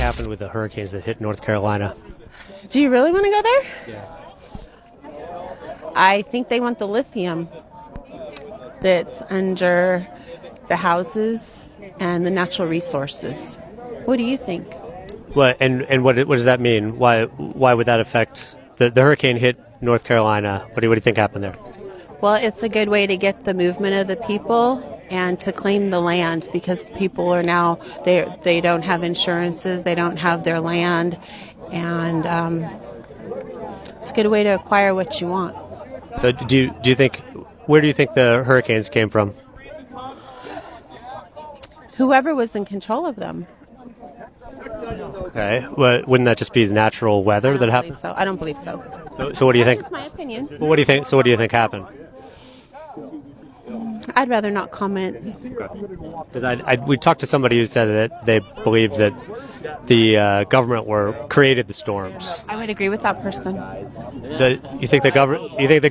happened with the hurricanes that hit North Carolina? Do you really want to go there? Yeah. I think they want the lithium that's under the houses and the natural resources. What do you think? What does that mean? Why would that affect the hurricane hit North Carolina? What do you think happened there? Well, it's a good way to get the movement of the people and to claim the land, because the people are now they don't have insurances, they don't have their land, and it's a good way to acquire what you want. So do you think, where do you think the hurricanes came from? Whoever was in control of them. Okay, well, wouldn't that just be natural weather that happened? So I don't believe so. So what do you think? That's my opinion. Well, what do you think? So what do you think happened? I'd rather not comment. Because we talked to somebody who said that they believe that the government created the storms. I would agree with that person. So you think the government? Do you think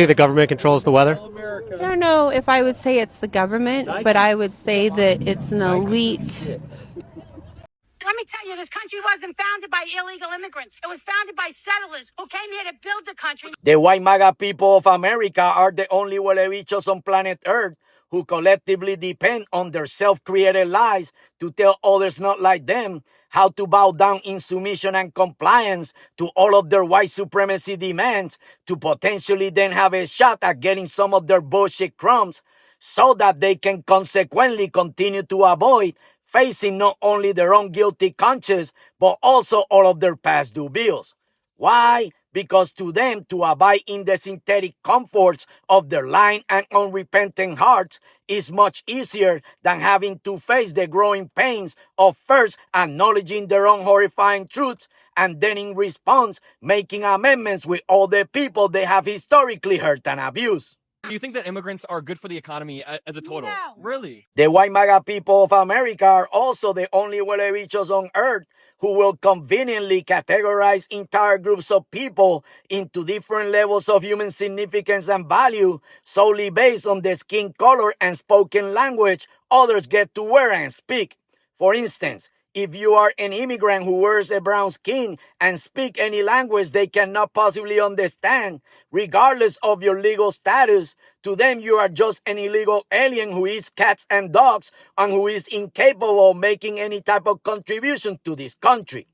the government controls the weather? I don't know if I would say it's the government, but I would say that it's an elite. Let me tell you, this country wasn't founded by illegal immigrants. It was founded by settlers who came here to build the country. The white MAGA people of America are the only huelebichos on planet Earth who collectively depend on their self-created lies to tell others not like them how to bow down in submission and compliance to all of their white supremacy demands, to potentially then have a shot at getting some of their bullshit crumbs so that they can consequently continue to avoid facing not only their own guilty conscience, but also all of their past due bills. Why? Because to them, to abide in the synthetic comforts of their lying and unrepentant hearts is much easier than having to face the growing pains of first acknowledging their own horrifying truths and then in response making amendments with all the people they have historically hurt and abused. Do you think that immigrants are good for the economy as a total? No. Really? The white MAGA people of America are also the only huelebichos on earth who will conveniently categorize entire groups of people into different levels of human significance and value solely based on the skin color and spoken language others get to wear and speak. For instance, if you are an immigrant who wears a brown skin and speak any language they cannot possibly understand, regardless of your legal status, to them you are just an illegal alien who eats cats and dogs and who is incapable of making any type of contribution to this country.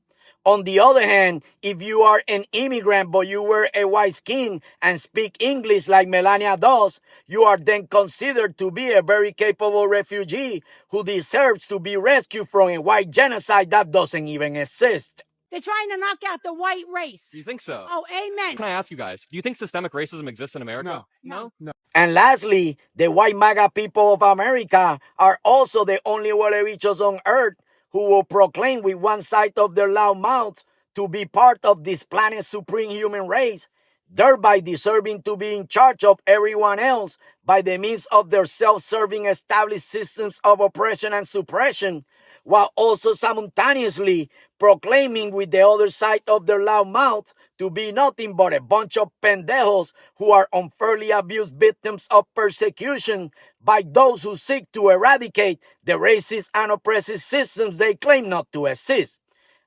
On the other hand, if you are an immigrant but you wear a white skin and speak English like Melania does, you are then considered to be a very capable refugee who deserves to be rescued from a white genocide that doesn't even exist. They're trying to knock out the white race. Do you think so? Oh, amen. Can I ask you guys, do you think systemic racism exists in America? No. And lastly, the white MAGA people of America are also the only huelebichos on earth who will proclaim with one side of their loud mouths to be part of this planet's supreme human race, thereby deserving to be in charge of everyone else by the means of their self-serving established systems of oppression and suppression, while also simultaneously proclaiming with the other side of their loud mouth to be nothing but a bunch of pendejos who are unfairly abused victims of persecution by those who seek to eradicate the racist and oppressive systems they claim not to exist.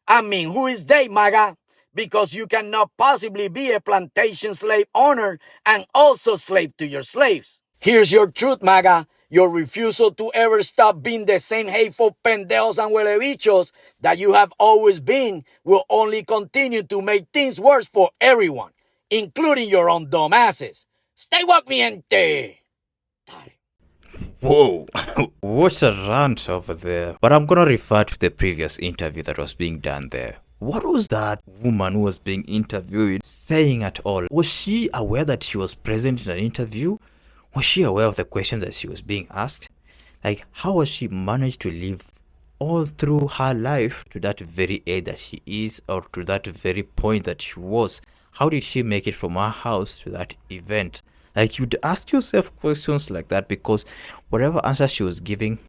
I mean, who is they, MAGA? Because you cannot possibly be a plantation slave owner and also slave to your slaves. Here's your truth, MAGA. Your refusal to ever stop being the same hateful pendejos and huelebichos that you have always been will only continue to make things worse for everyone, including your own dumbasses. Stay woke, mi gente! Whoa, what's a rant over there? But I'm gonna refer to the previous interview that was being done there. What was that woman who was being interviewed saying at all? Was she aware that she was present in an interview? Was she aware of the questions that she was being asked? Like, how was she managed to live all through her life to that very age that she is, or to that very point that she was? How did she make it from her house to that event? Like, you'd ask yourself questions like that, because whatever answer she was giving,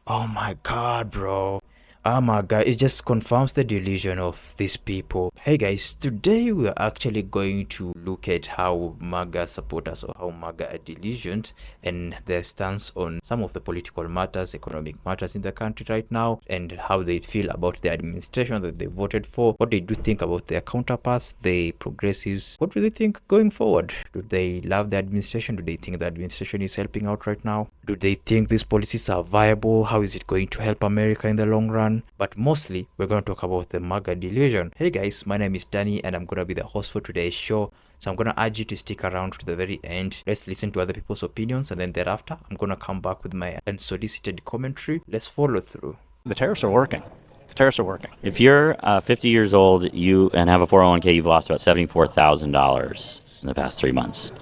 oh my god, bro, Oh my god, it just confirms the delusion of these people. Hey guys, today we are actually going to look at how MAGA supporters or how MAGA are delusioned and their stance on some of the political matters, economic matters in the country right now, and how they feel about the administration that they voted for, what they do think about their counterparts, the progressives. What do they think going forward? Do they love the administration? Do they think the administration is helping out right now? Do they think these policies are viable? How is it going to help America in the long run? But mostly, we're going to talk about the MAGA delusion. Hey guys, my name is Danny and I'm going to be the host for today's show. So I'm going to urge you to stick around to the very end. Let's listen to other people's opinions, and then thereafter, I'm going to come back with my unsolicited commentary. Let's follow through. The tariffs are working. The tariffs are working. If you're 50 years old and have a 401k, you've lost about $74,000 in the past 3 months.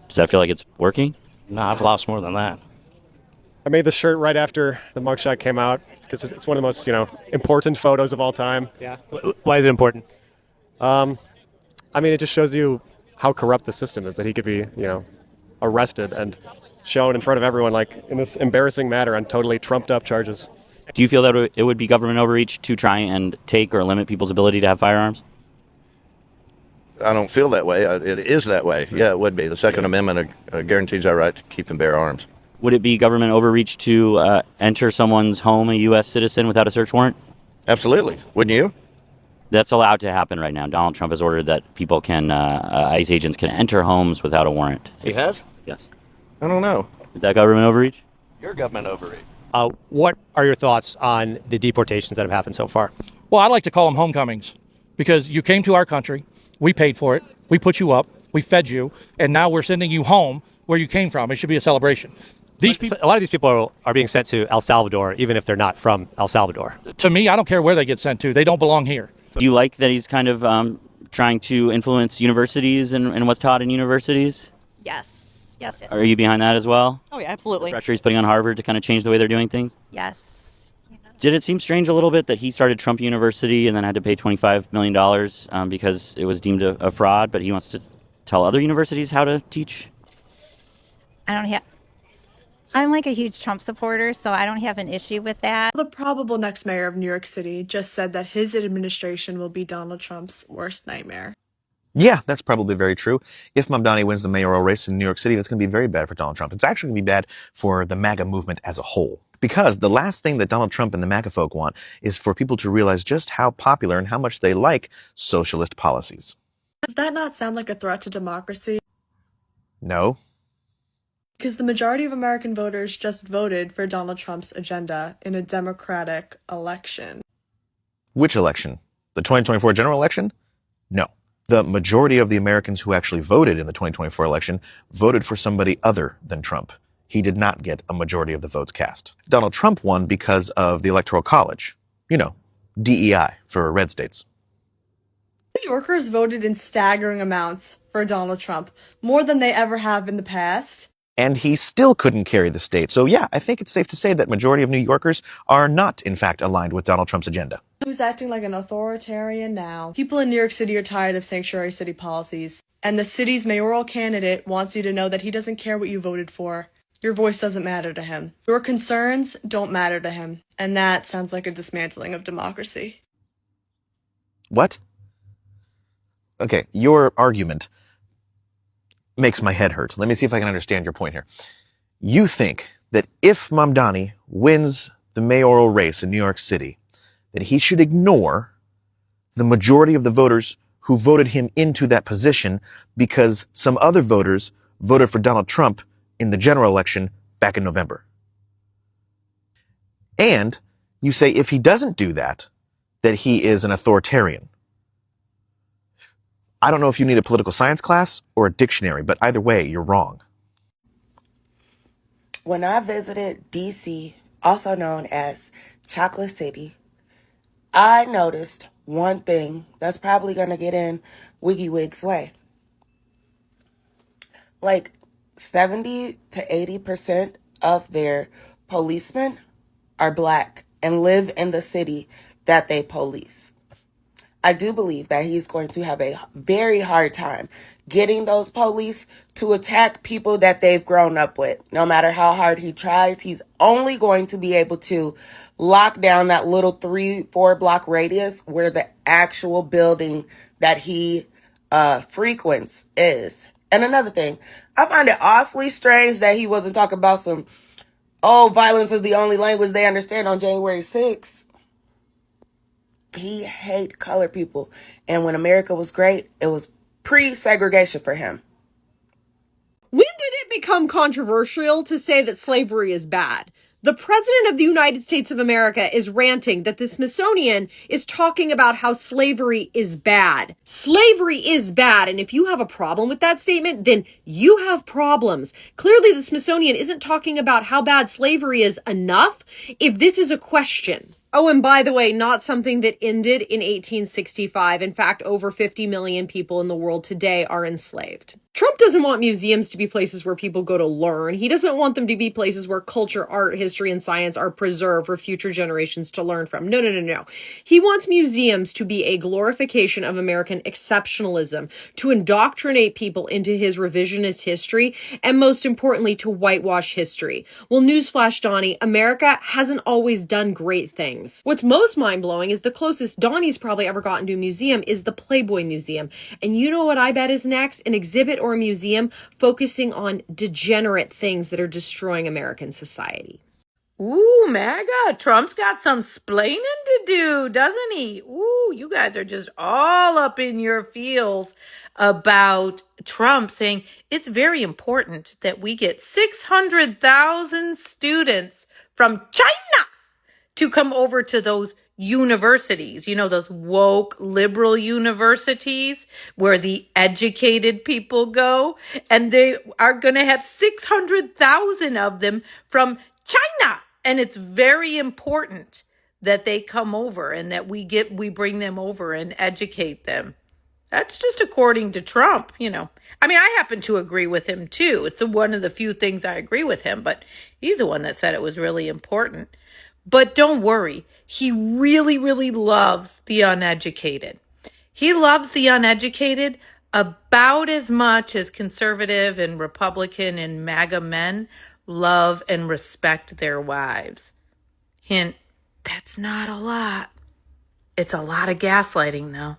Does that feel like it's working? No, I've lost more than that. I made this shirt right after the mugshot came out because it's one of the most, important photos of all time. Yeah. Why is it important? I mean, it just shows you how corrupt the system is, that he could be, arrested and shown in front of everyone, like in this embarrassing manner on totally trumped up charges. Do you feel that it would be government overreach to try and take or limit people's ability to have firearms? I don't feel that way. It is that way. Yeah, it would be. The Second Amendment guarantees our right to keep and bear arms. Would it be government overreach to enter someone's home, a U.S. citizen, without a search warrant? Absolutely. Wouldn't you? That's allowed to happen right now. Donald Trump has ordered that people ICE agents can enter homes without a warrant. He has? Yes. I don't know. Is that government overreach? Your government overreach. What are your thoughts on the deportations that have happened so far? Well, I like to call them homecomings because you came to our country, we paid for it, we put you up, we fed you, and now we're sending you home where you came from. It should be a celebration. A lot of these people are being sent to El Salvador, even if they're not from El Salvador. To me, I don't care where they get sent to. They don't belong here. Do you like that he's kind of trying to influence universities and what's taught in universities? Yes. Yes. Are you behind that as well? Oh, yeah, absolutely. The pressure he's putting on Harvard to kind of change the way they're doing things? Yes. Did it seem strange a little bit that he started Trump University and then had to pay $25 million because it was deemed a fraud, but he wants to tell other universities how to teach? I'm like a huge Trump supporter, so I don't have an issue with that. The probable next mayor of New York City just said that his administration will be Donald Trump's worst nightmare. Yeah, that's probably very true. If Mamdani wins the mayoral race in New York City, that's going to be very bad for Donald Trump. It's actually going to be bad for the MAGA movement as a whole. Because the last thing that Donald Trump and the MAGA folk want is for people to realize just how popular and how much they like socialist policies. Does that not sound like a threat to democracy? No. Because the majority of American voters just voted for Donald Trump's agenda in a democratic election. Which election? The 2024 general election? No. The majority of the Americans who actually voted in the 2024 election voted for somebody other than Trump. He did not get a majority of the votes cast. Donald Trump won because of the Electoral College. DEI for red states. New Yorkers voted in staggering amounts for Donald Trump, more than they ever have in the past. And he still couldn't carry the state. So yeah, I think it's safe to say that majority of New Yorkers are not, in fact, aligned with Donald Trump's agenda. Who's acting like an authoritarian now? People in New York City are tired of sanctuary city policies. And the city's mayoral candidate wants you to know that he doesn't care what you voted for. Your voice doesn't matter to him. Your concerns don't matter to him. And that sounds like a dismantling of democracy. What? Okay, your argument makes my head hurt. Let me see if I can understand your point here. You think that if Mamdani wins the mayoral race in New York City, that he should ignore the majority of the voters who voted him into that position because some other voters voted for Donald Trump in the general election back in November. And you say if he doesn't do that, that he is an authoritarian. I don't know if you need a political science class or a dictionary, but either way, you're wrong. When I visited D.C., also known as Chocolate City, I noticed one thing that's probably going to get in WikiWig's way. Like 70 to 80% of their policemen are black and live in the city that they police. I do believe that he's going to have a very hard time getting those police to attack people that they've grown up with. No matter how hard he tries, he's only going to be able to lock down that little 3-4 block radius where the actual building that he frequents is. And another thing, I find it awfully strange that he wasn't talking about some, oh, violence is the only language they understand on January 6th. He hated colored people. And when America was great, it was pre-segregation for him. When did it become controversial to say that slavery is bad? The President of the United States of America is ranting that the Smithsonian is talking about how slavery is bad. Slavery is bad, and if you have a problem with that statement, then you have problems. Clearly, the Smithsonian isn't talking about how bad slavery is enough if this is a question. Oh, and by the way, not something that ended in 1865. In fact, over 50 million people in the world today are enslaved. Trump doesn't want museums to be places where people go to learn. He doesn't want them to be places where culture, art, history, and science are preserved for future generations to learn from. No. He wants museums to be a glorification of American exceptionalism, to indoctrinate people into his revisionist history, and most importantly, to whitewash history. Well, newsflash, Donnie, America hasn't always done great things. What's most mind-blowing is the closest Donnie's probably ever gotten to a museum is the Playboy Museum. And you know what I bet is next? An exhibit or a museum focusing on degenerate things that are destroying American society. Ooh, MAGA, Trump's got some splaining to do, doesn't he? Ooh, you guys are just all up in your feels about Trump saying it's very important that we get 600,000 students from China to come over to those universities, you know, those woke liberal universities where the educated people go, and they are going to have 600,000 of them from China. And it's very important that they come over and that we bring them over and educate them. That's just according to Trump, you know. I mean, I happen to agree with him too. It's one of the few things I agree with him, but he's the one that said it was really important. But don't worry, he really, really loves the uneducated. He loves the uneducated about as much as conservative and Republican and MAGA men love and respect their wives. Hint, that's not a lot. It's a lot of gaslighting, though.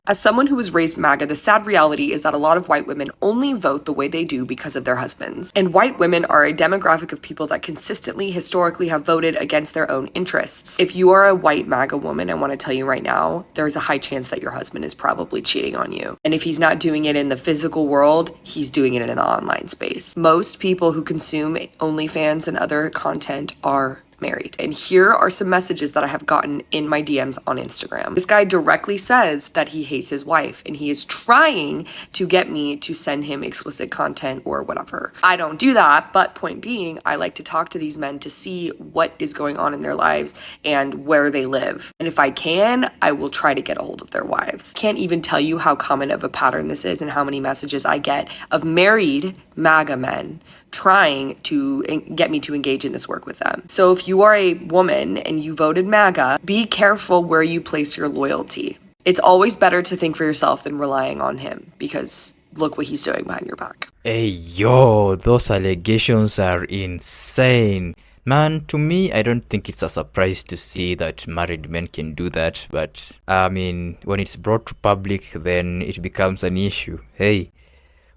As someone who was raised MAGA, the sad reality is that a lot of white women only vote the way they do because of their husbands. And white women are a demographic of people that consistently, historically have voted against their own interests. If you are a white MAGA woman, I want to tell you right now, there's a high chance that your husband is probably cheating on you. And if he's not doing it in the physical world, he's doing it in the online space. Most people who consume OnlyFans and other content are married. And here are some messages that I have gotten in my DMs on Instagram. This guy directly says that he hates his wife and he is trying to get me to send him explicit content or whatever. I don't do that, but point being, I like to talk to these men to see what is going on in their lives and where they live. And if I can, I will try to get a hold of their wives. Can't even tell you how common of a pattern this is and how many messages I get of married MAGA men trying to get me to engage in this work with them. So if you are a woman and you voted MAGA, be careful where you place your loyalty. It's always better to think for yourself than relying on him, because look what he's doing behind your back. Hey, yo, those allegations are insane. Man, to me, I don't think it's a surprise to see that married men can do that. But, I mean, when it's brought to public, then it becomes an issue. Hey,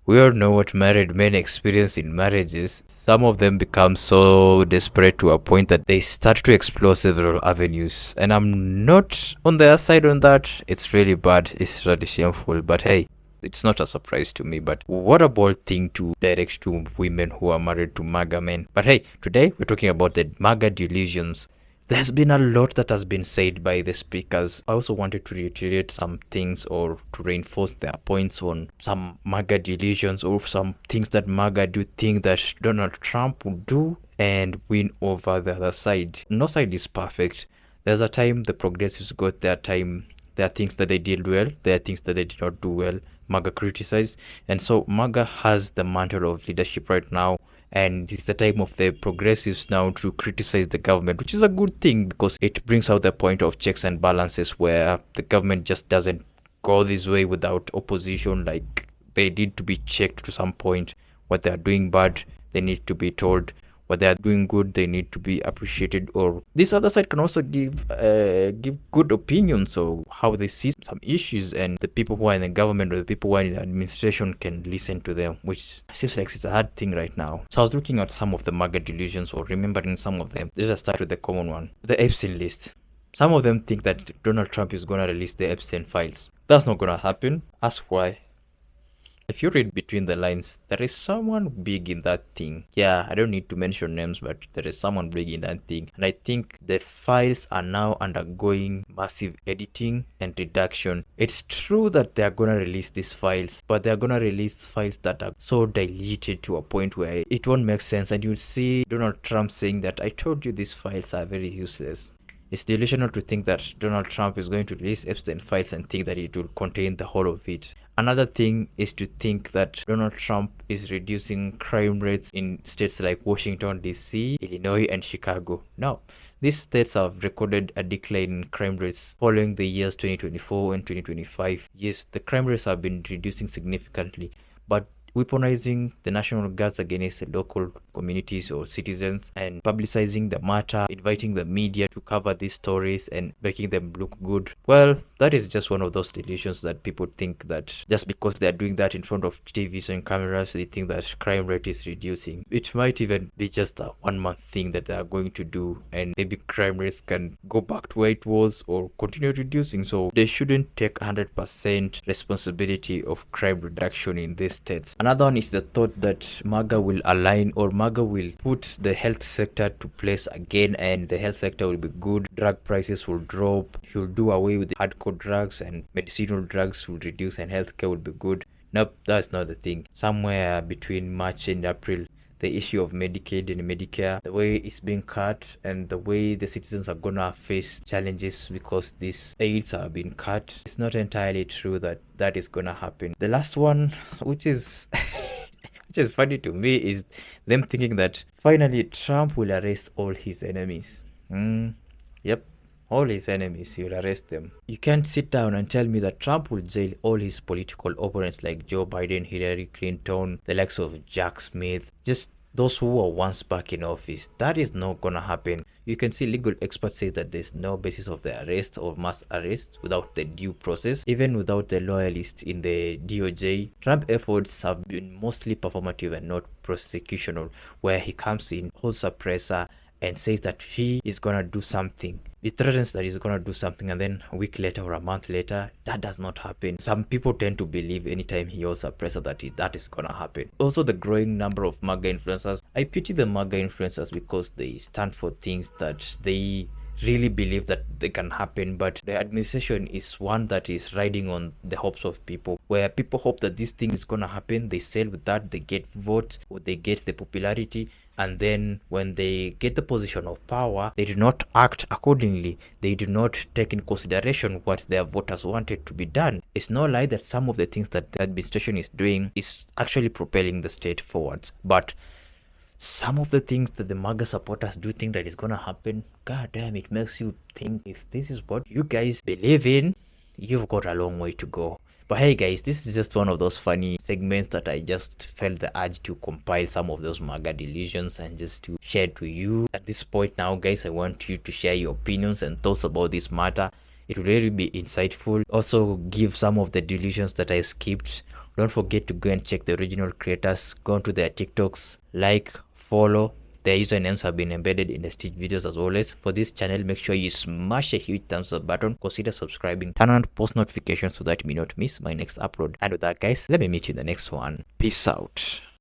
we all know what married men experience in marriages. Some of them become so desperate to a point that they start to explore several avenues. And I'm not on their side on that. It's really bad. It's really shameful. But hey, it's not a surprise to me. But what a bold thing to direct to women who are married to MAGA men. But hey, today we're talking about the MAGA delusions. There's been a lot that has been said by the speakers. I also wanted to reiterate some things or to reinforce their points on some MAGA delusions or some things that MAGA do think that Donald Trump will do and win over the other side. No side is perfect. There's a time the progressives got their time. There are things that they did well. There are things that they did not do well. MAGA criticized. And so MAGA has the mantle of leadership right now. And it's the time of the progressives now to criticize the government, which is a good thing because it brings out the point of checks and balances where the government just doesn't go this way without opposition. Like they need to be checked to some point. What they are doing bad, they need to be told. What they are doing good, they need to be appreciated. Or this other side can also give good opinions of how they see some issues, and the people who are in the government or the people who are in the administration can listen to them, which seems like it's a hard thing right now. So I was looking at some of the MAGA delusions, or remembering some of them. Let us start with the common one, the Epstein list. Some of them think that Donald Trump is going to release the Epstein files. That's not going to happen. Ask why. If you read between the lines, there is someone big in that thing. Yeah, I don't need to mention names, but there is someone big in that thing. And I think the files are now undergoing massive editing and reduction. It's true that they're going to release these files, but they're going to release files that are so diluted to a point where it won't make sense. And you'll see Donald Trump saying that, I told you these files are very useless. It's delusional to think that Donald Trump is going to release Epstein files and think that it will contain the whole of it. Another thing is to think that Donald Trump is reducing crime rates in states like Washington, D.C., Illinois, and Chicago. No, these states have recorded a decline in crime rates following the years 2024 and 2025. Yes, the crime rates have been reducing significantly, but weaponizing the National Guards against the local communities or citizens and publicizing the matter, inviting the media to cover these stories and making them look good. Well, that is just one of those delusions that people think that just because they're doing that in front of TVs and cameras, they think that crime rate is reducing. It might even be just a 1 month thing that they are going to do, and maybe crime rates can go back to where it was or continue reducing. So they shouldn't take 100% responsibility of crime reduction in these states. Another one is the thought that MAGA will align, or MAGA will put the health sector to place again, and the health sector will be good. Drug prices will drop. He'll do away with the hardcore drugs, and medicinal drugs will reduce, and healthcare will be good. Nope, that's not the thing. Somewhere between March and April, the issue of Medicaid and Medicare, the way it's being cut, and the way the citizens are gonna face challenges because these aids are being cut, it's not entirely true that that is gonna happen. The last one, which is which is funny to me, is them thinking that finally Trump will arrest all his enemies. Yep, all his enemies, he'll arrest them. You can't sit down and tell me that Trump will jail all his political opponents like Joe Biden, Hillary Clinton, the likes of Jack Smith, just those who were once back in office. That is not gonna happen. You can see legal experts say that there's no basis of the arrest or mass arrest without the due process, even without the loyalists in the DOJ. Trump efforts have been mostly performative and not prosecutional, where he comes in, holds a presser, and says that he is gonna do something. He threatens that he's gonna do something, and then a week later or a month later, that does not happen. Some people tend to believe anytime he holds a presser that that is gonna happen. Also, the growing number of MAGA influencers. I pity the MAGA influencers because they stand for things that they really believe that they can happen, but the administration is one that is riding on the hopes of people, where people hope that this thing is gonna happen. They sell with that, they get votes, or they get the popularity, and then when they get the position of power, they do not act accordingly. They do not take in consideration what their voters wanted to be done. It's no lie that some of the things that the administration is doing is actually propelling the state forwards, but some of the things that the MAGA supporters do think that is gonna happen, god damn, it makes you think, if this is what you guys believe in, you've got a long way to go. But hey guys, this is just one of those funny segments that I just felt the urge to compile some of those MAGA delusions and just to share to you. At this point now guys, I want you to share your opinions and thoughts about this matter. It will really be insightful. Also give some of the delusions that I skipped. Don't forget to go and check the original creators. Go onto their TikToks, like, follow. Their usernames have been embedded in the Stitch videos as always. For this channel, make sure you smash a huge thumbs up button. Consider subscribing. Turn on post notifications so that you may not miss my next upload. And with that guys, let me meet you in the next one. Peace out.